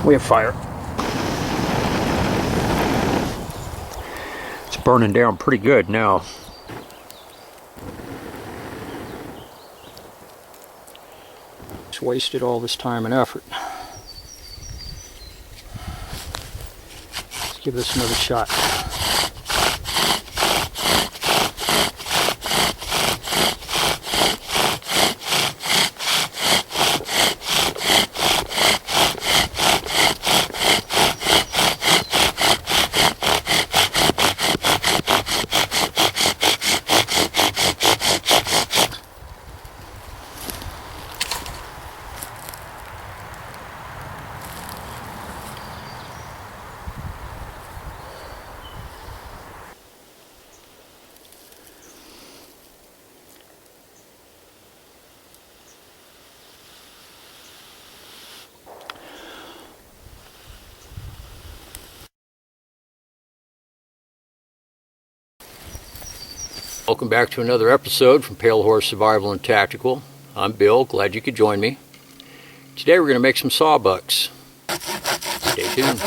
We have fire. It's burning down pretty good now. Just wasted all this time and effort. Let's give this another shot. Welcome back to another episode from Pale Horse Survival and Tactical. I'm Bill, glad you could join me. Today we're going to make some sawbucks. Stay tuned.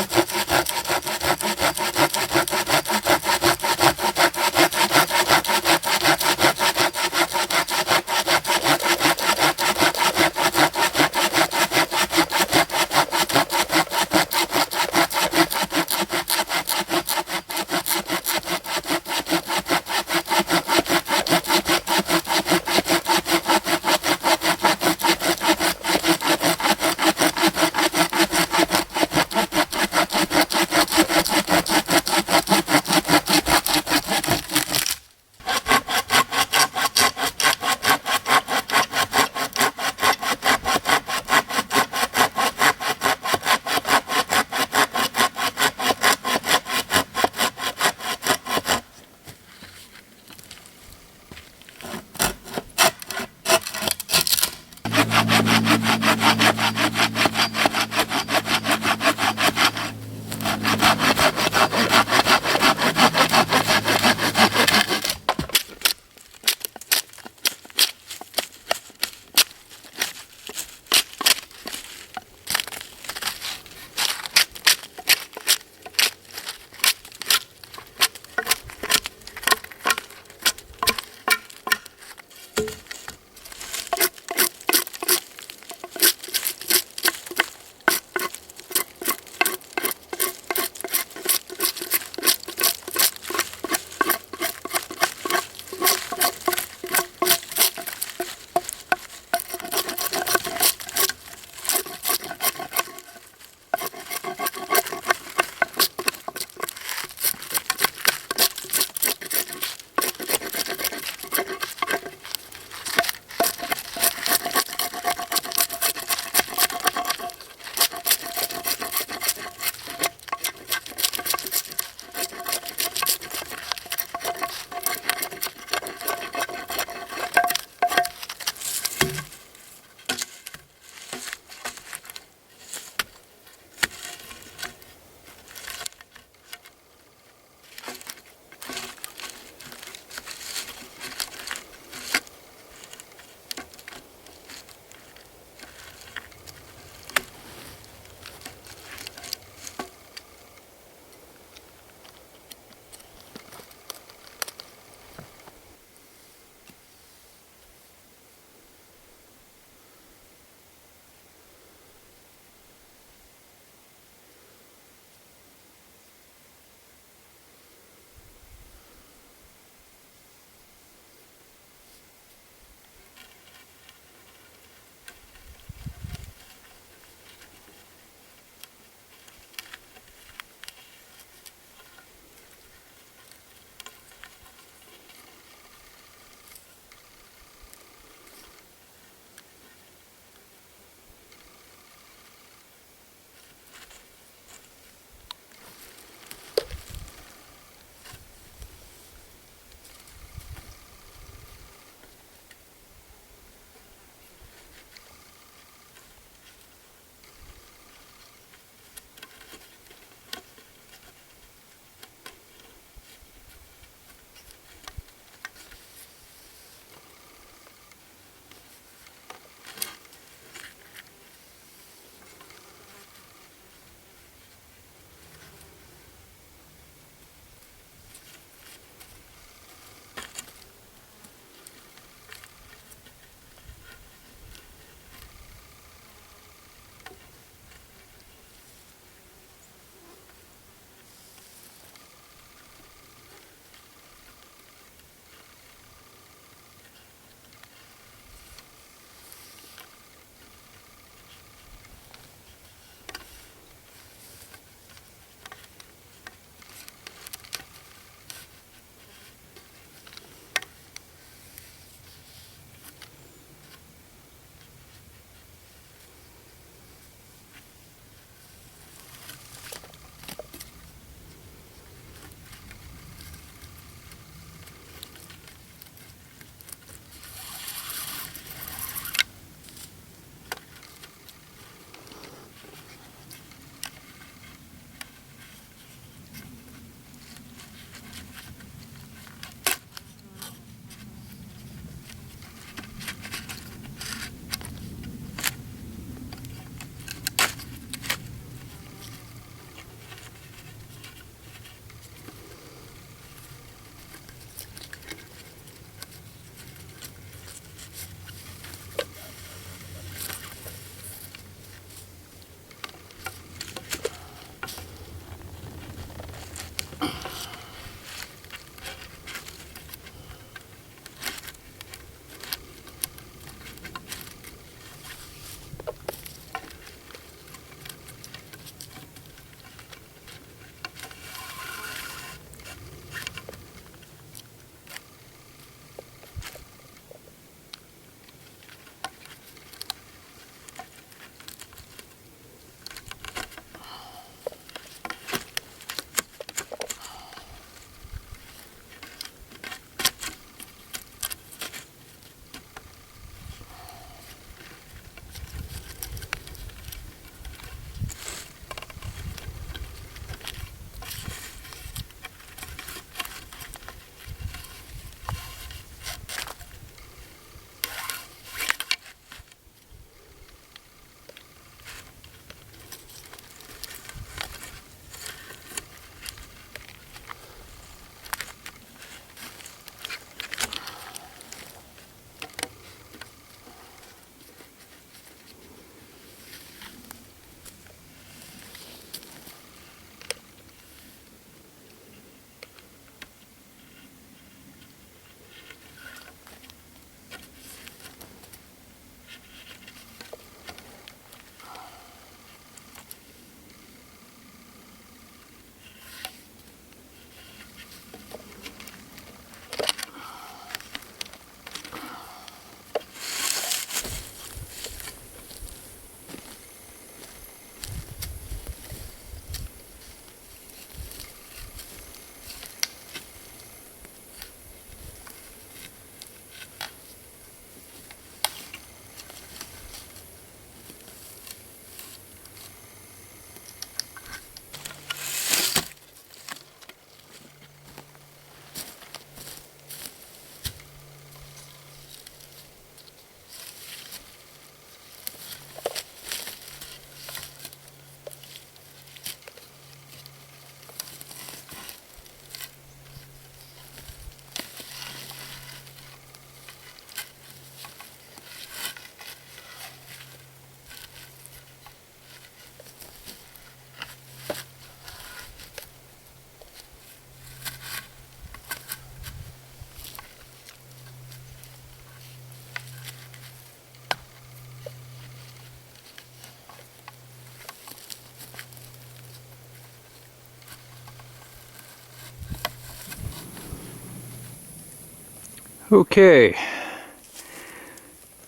Okay,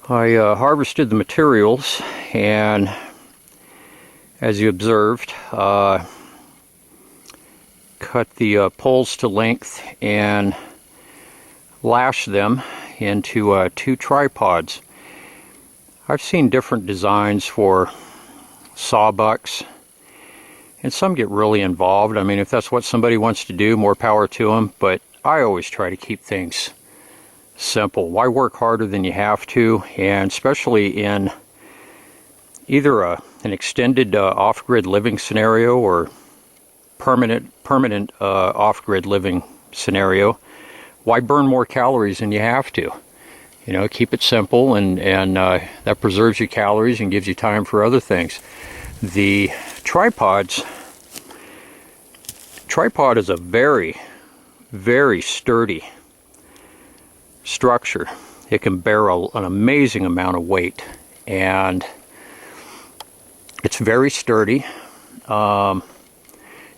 I harvested the materials, and as you observed, cut the poles to length and lashed them into 2 tripods. I've seen different designs for sawbucks, and some get really involved. I mean, if that's what somebody wants to do, more power to them, but I always try to keep things simple. Why work harder than you have to? And especially in either an extended off-grid living scenario or permanent off-grid living scenario, why burn more calories than you have to? You know, keep it simple, and that preserves your calories and gives you time for other things. The tripod is a very, very sturdy structure. It can bear an amazing amount of weight, and it's very sturdy.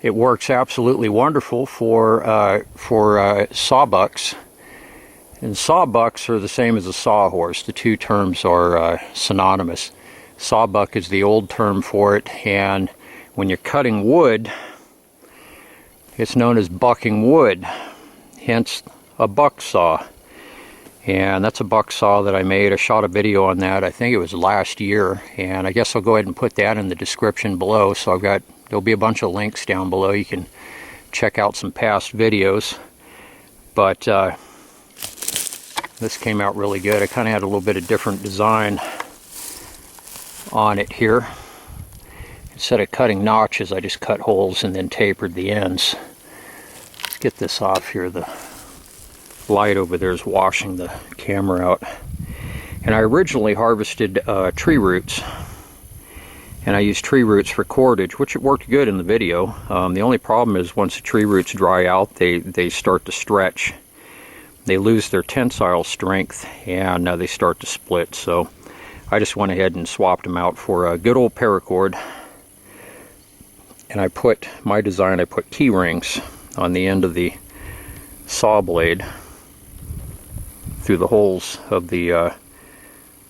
It works absolutely wonderful for sawbucks, and sawbucks are the same as a sawhorse. The two terms are synonymous. Sawbuck is the old term for it, and when you're cutting wood, it's known as bucking wood, hence a buck saw. And that's a buck saw that I made. I shot a video on that, I think it was last year, and I guess I'll go ahead and put that in the description below. So there'll be a bunch of links down below. You can check out some past videos. But this came out really good. I kind of had a little bit of different design on it here. Instead of cutting notches, I just cut holes and then tapered the ends. Let's get this off here. The light over there is washing the camera out. And I originally harvested tree roots, and I used tree roots for cordage, which it worked good in the video. The only problem is once the tree roots dry out, they start to stretch. They lose their tensile strength, and they start to split. So I just went ahead and swapped them out for a good old paracord. And I put key rings on the end of the saw blade through the holes of the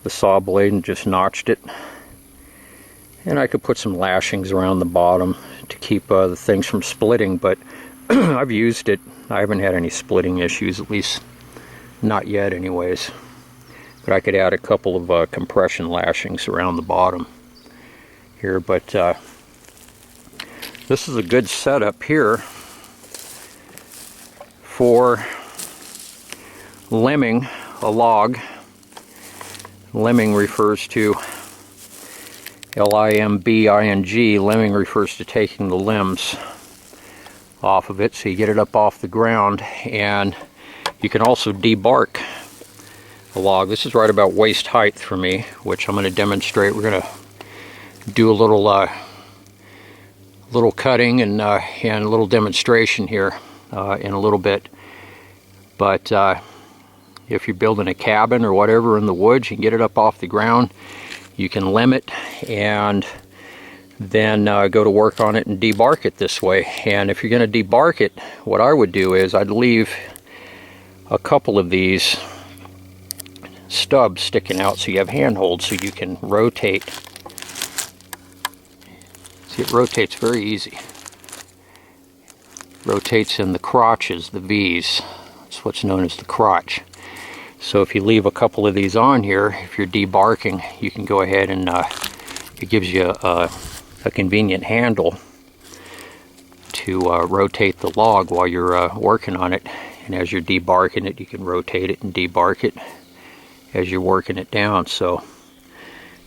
saw blade, and just notched it. And I could put some lashings around the bottom to keep the things from splitting, but I've used it. I haven't had any splitting issues, at least not yet anyways. But I could add a couple of compression lashings around the bottom here. But this is a good setup here for limbing a log. Limbing refers to L-I-M-B-I-N-G. Limbing refers to taking the limbs off of it, so you get it up off the ground. And you can also debark a log. This is right about waist height for me, which I'm going to demonstrate. We're going to do a little cutting and a little demonstration here in a little bit. But if you're building a cabin or whatever in the woods, you can get it up off the ground. You can limb it and then go to work on it and debark it this way. And if you're going to debark it, what I would do is I'd leave a couple of these stubs sticking out so you have handholds so you can rotate. See, it rotates very easy. Rotates in the crotches, the V's. That's what's known as the crotch. So if you leave a couple of these on here, if you're debarking, you can go ahead and it gives you a convenient handle to rotate the log while you're working on it. And as you're debarking it, you can rotate it and debark it as you're working it down. So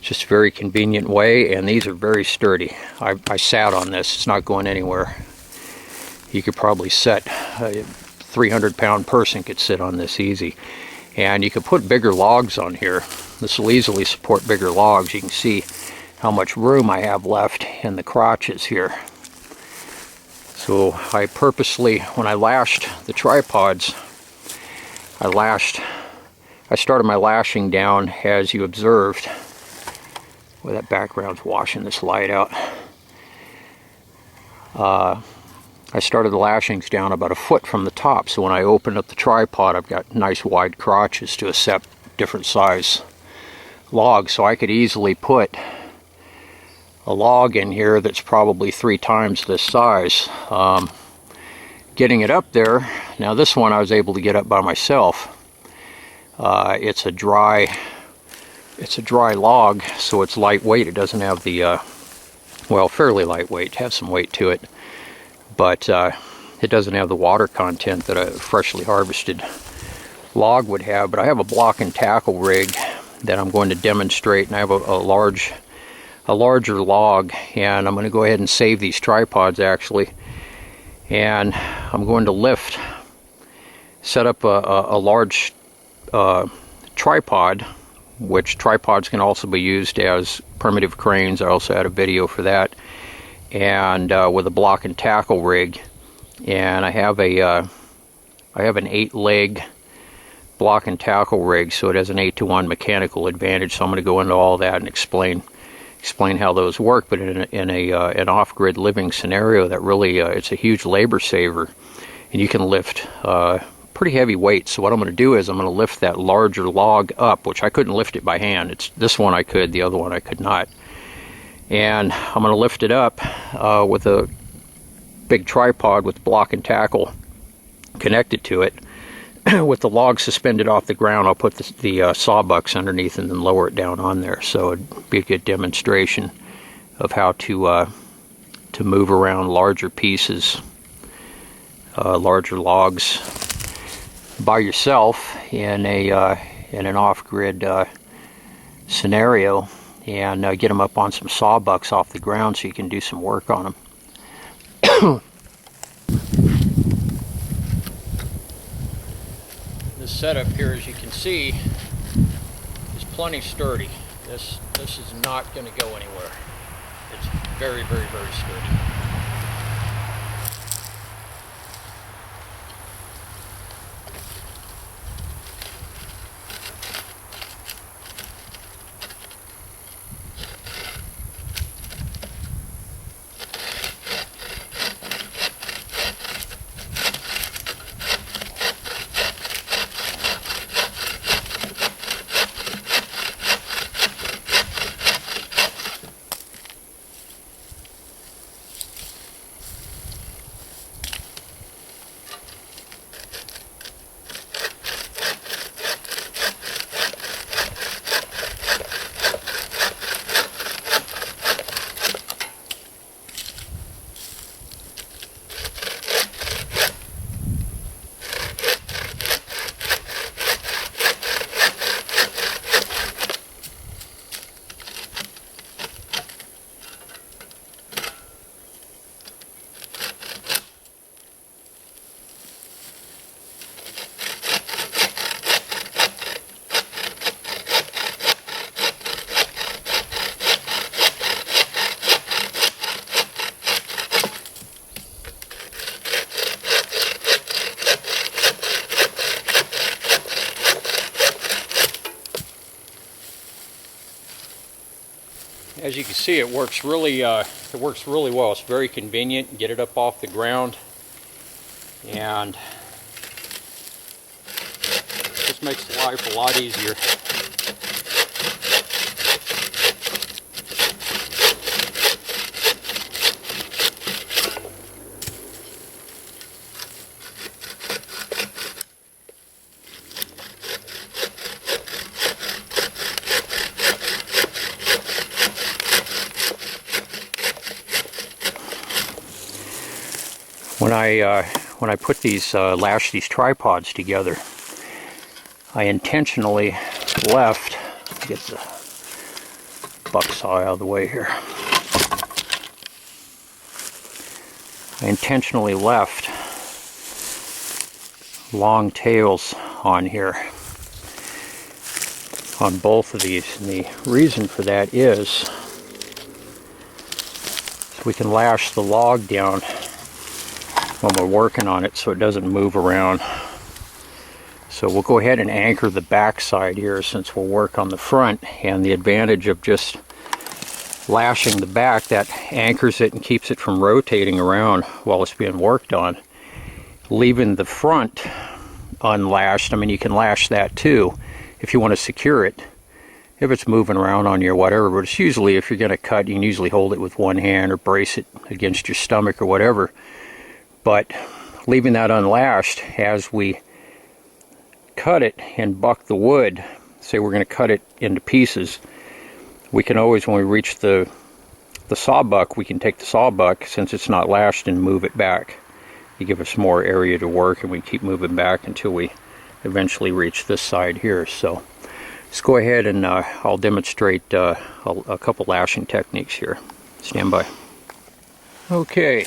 just a very convenient way, and these are very sturdy. I sat on this. It's not going anywhere. You could probably set a 300-pound person could sit on this easy. And you can put bigger logs on here. This will easily support bigger logs. You can see how much room I have left in the crotches here. So I purposely, when I lashed the tripods, I started my lashing down as you observed. Well, that background's washing this light out. I started the lashings down about a foot from the top, so when I open up the tripod, I've got nice wide crotches to accept different size logs, so I could easily put a log in here that's probably 3 times this size. Getting it up there, now this one I was able to get up by myself. It's a dry log, so it's lightweight. It doesn't have the well, fairly lightweight, have some weight to it, but it doesn't have the water content that a freshly harvested log would have. But I have a block and tackle rig that I'm going to demonstrate, and I have a larger log, and I'm going to go ahead and save these tripods actually, and I'm going to set up a large tripod, which tripods can also be used as primitive cranes. I also had a video for that, and with a block and tackle rig, and I have an 8-leg block and tackle rig, so it has an 8-to-1 mechanical advantage. So I'm going to go into all that and explain how those work, but in an off-grid living scenario, that really it's a huge labor saver, and you can lift pretty heavy weights. So what I'm going to do is I'm going to lift that larger log up, which I couldn't lift it by hand. It's this one I could, the other one I could not, and I'm going to lift it up with a big tripod with block and tackle connected to it. With the log suspended off the ground, I'll put the sawbucks underneath and then lower it down on there. So it'd be a good demonstration of how to move around larger pieces, larger logs by yourself in an off-grid scenario, and get them up on some sawbucks off the ground so you can do some work on them. This setup here, as you can see, is plenty sturdy. This is not going to go anywhere. It's very, very, very sturdy. As you can see, it works really well. It's very convenient. Get it up off the ground, and just makes life a lot easier. When I put these lash these tripods together, I intentionally left, get the buck saw out of the way here. I intentionally left long tails on here on both of these, and the reason for that is we can lash the log down when we're working on it so it doesn't move around. So we'll go ahead and anchor the back side here since we'll work on the front, and the advantage of just lashing the back, that anchors it and keeps it from rotating around while it's being worked on. Leaving the front unlashed, I mean, you can lash that too if you want to secure it, if it's moving around on you or whatever, but it's usually, if you're going to cut, you can usually hold it with one hand or brace it against your stomach or whatever. But leaving that unlashed, as we cut it and buck the wood, say we're going to cut it into pieces, we can always, when we reach the sawbuck, we can take the sawbuck, since it's not lashed, and move it back. You give us more area to work, and we keep moving back until we eventually reach this side here. So let's go ahead and I'll demonstrate a couple lashing techniques here. Stand by. Okay.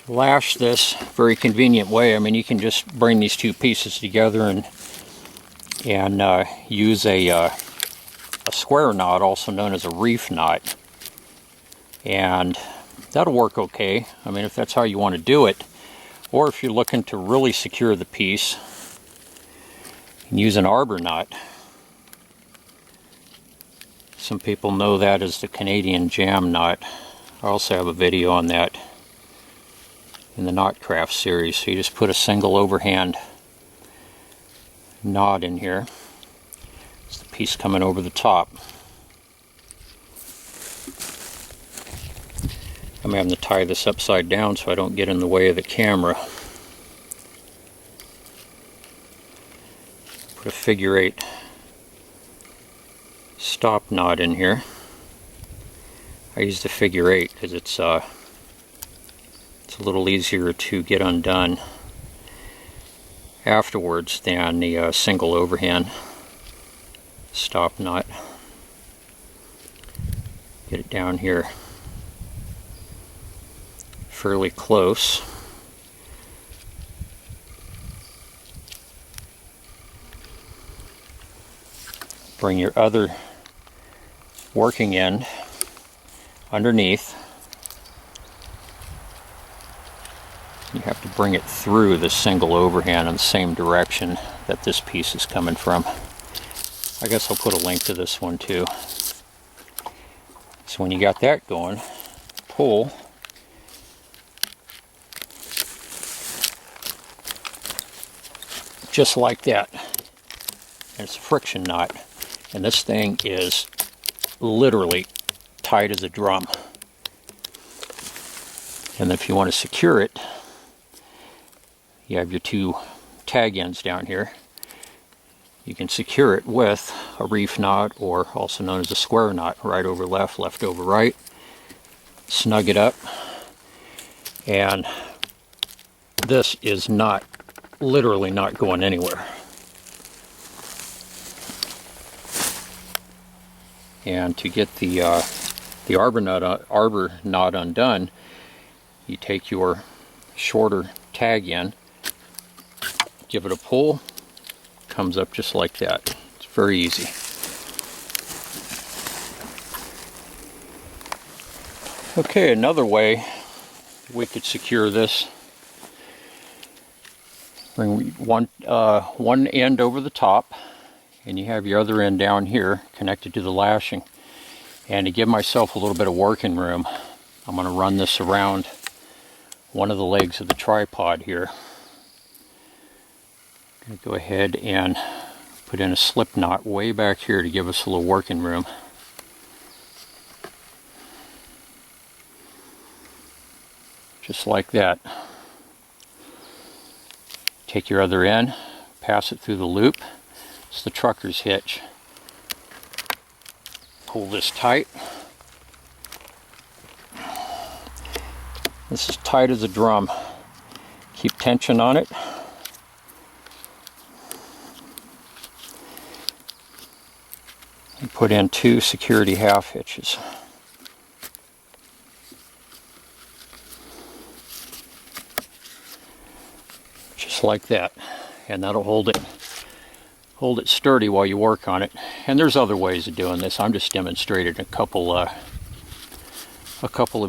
To lash this, very convenient way. I mean, you can just bring these two pieces together and use a square knot, also known as a reef knot, and that'll work okay. I mean, if that's how you want to do it, or if you're looking to really secure the piece, you can use an arbor knot. Some people know that as the Canadian jam knot. I also have a video on that in the Knotcraft series. So you just put a single overhand knot in here. It's the piece coming over the top. I'm having to tie this upside down so I don't get in the way of the camera. Put a figure 8 stop knot in here. I use the figure 8 because it's a little easier to get undone afterwards than the single overhand stop knot. Get it down here fairly close. Bring your other working end underneath. You have to bring it through the single overhand in the same direction that this piece is coming from. I guess I'll put a link to this one too. So when you got that going, pull. Just like that. And it's a friction knot. And this thing is literally tight as a drum. And if you want to secure it, you have your two tag ends down here. You can secure it with a reef knot, or also known as a square knot. Right over left, left over right. Snug it up. And this is not, literally not going anywhere. And to get the arbor knot undone, you take your shorter tag end, give it a pull, comes up just like that. It's very easy. Okay, another way we could secure this. Bring one end over the top, and you have your other end down here connected to the lashing. And to give myself a little bit of working room, I'm going to run this around one of the legs of the tripod here. I'm going to go ahead and put in a slip knot way back here to give us a little working room. Just like that. Take your other end, pass it through the loop. It's the trucker's hitch. Pull this tight. This is tight as a drum. Keep tension on it. And put in 2 security half hitches. Just like that. And that'll hold it sturdy while you work on it. And there's other ways of doing this. I'm just demonstrating a couple of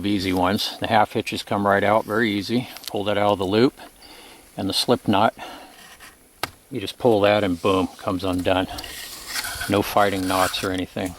easy ones. The half hitches come right out, very easy. Pull that out of the loop, and the slip knot, you just pull that and boom, comes undone. No fighting knots or anything.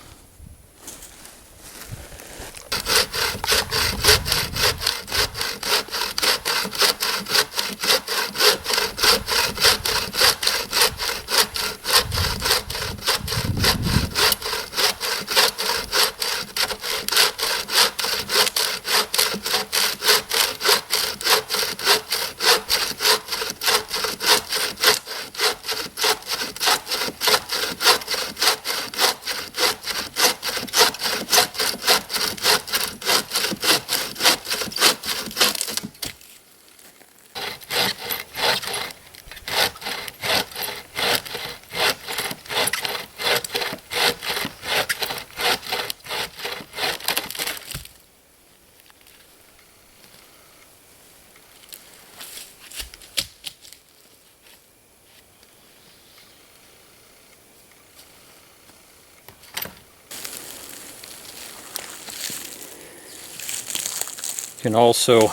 can also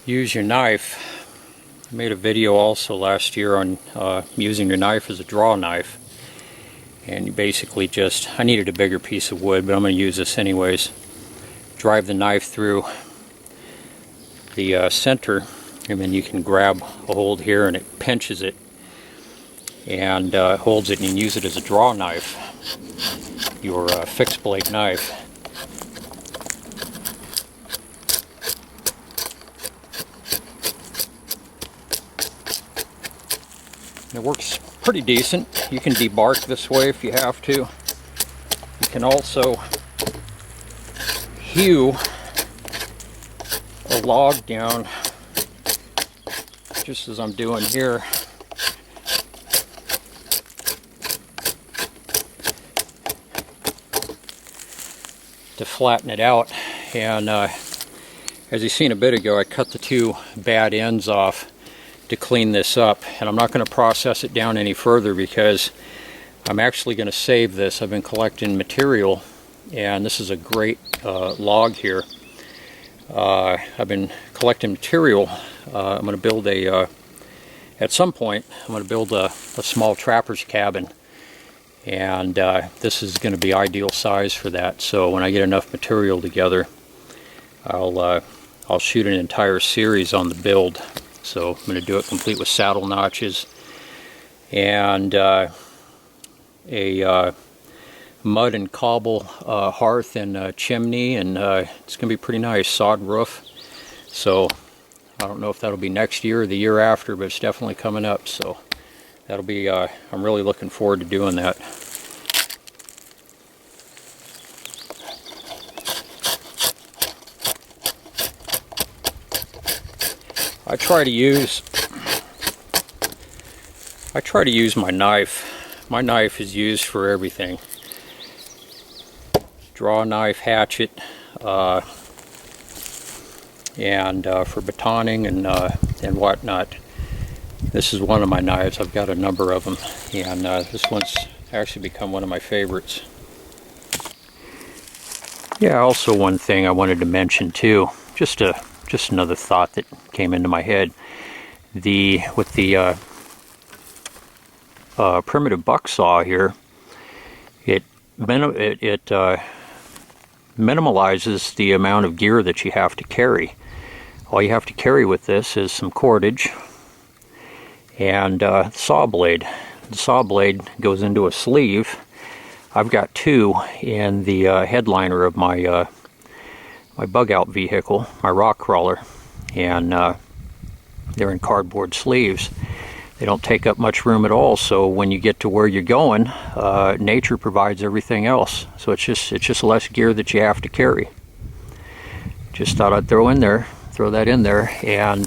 use your knife. I made a video also last year on using your knife as a draw knife. And you basically just, I needed a bigger piece of wood, but I'm going to use this anyways. Drive the knife through the center, and then you can grab a hold here and it pinches it and holds it, and you can use it as a draw knife, your fixed blade knife. It works pretty decent. You can debark this way if you have to. You can also hew a log down, just as I'm doing here. To flatten it out. And as you seen a bit ago, I cut the two bad ends off to clean this up, and I'm not going to process it down any further because I'm actually going to save this. I've been collecting material, and this is a great log here. I've been collecting material. I'm going to build at some point, I'm going to build a small trapper's cabin, and this is going to be ideal size for that. So when I get enough material together, I'll shoot an entire series on the build. So I'm going to do it complete with saddle notches and a mud and cobble hearth and chimney, and it's going to be pretty nice. Sod roof. So I don't know if that'll be next year or the year after, but it's definitely coming up. So that'll be, I'm really looking forward to doing that. I try to use my knife. My knife is used for everything. Draw knife, hatchet, and for batoning and whatnot. This is one of my knives. I've got a number of them, and this one's actually become one of my favorites. Yeah, also one thing I wanted to mention too, just another thought that came into my head. With the primitive buck saw here, it minimalizes the amount of gear that you have to carry. All you have to carry with this is some cordage and saw blade. The saw blade goes into a sleeve. I've got two in the headliner of my my bug out vehicle, my rock crawler, and they're in cardboard sleeves. They don't take up much room at all, so when you get to where you're going, nature provides everything else. So it's just less gear that you have to carry. Just thought I'd throw that in there. And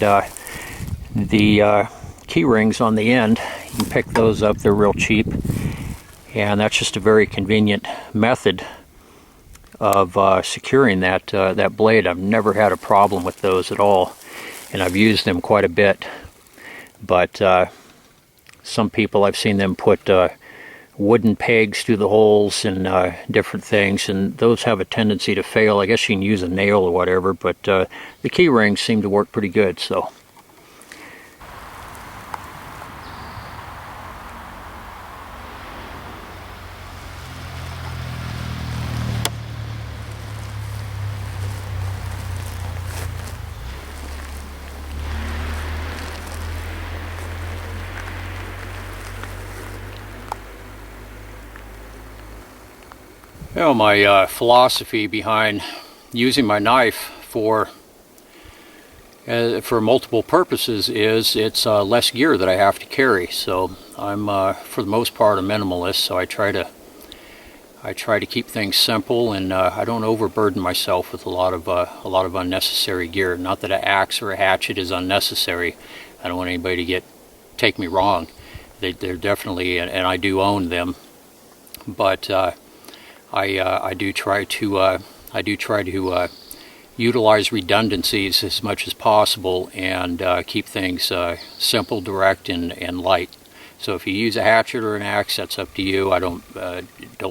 the key rings on the end, you can pick those up. They're real cheap, and that's just a very convenient method of securing that blade. I've never had a problem with those at all, and I've used them quite a bit. But some people, I've seen them put wooden pegs through the holes and different things, and those have a tendency to fail. I guess you can use a nail or whatever, but the key rings seem to work pretty good. So my philosophy behind using my knife for multiple purposes is it's less gear that I have to carry. So I'm for the most part a minimalist, so I try to keep things simple, and I don't overburden myself with a lot of unnecessary gear. Not that an axe or a hatchet is unnecessary. I don't want anybody to take me wrong. They're definitely, and I do own them, but I do try to utilize redundancies as much as possible and keep things simple, direct, and light. So if you use a hatchet or an axe, that's up to you. I don't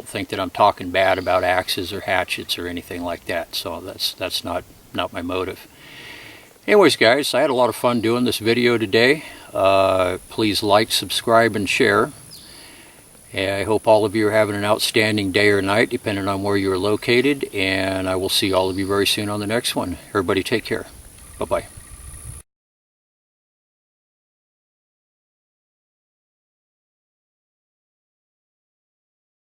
think that I'm talking bad about axes or hatchets or anything like that. So that's not my motive. Anyways, guys, I had a lot of fun doing this video today. Please like, subscribe, and share. And I hope all of you are having an outstanding day or night, depending on where you're located. And I will see all of you very soon on the next one. Everybody take care. Bye-bye.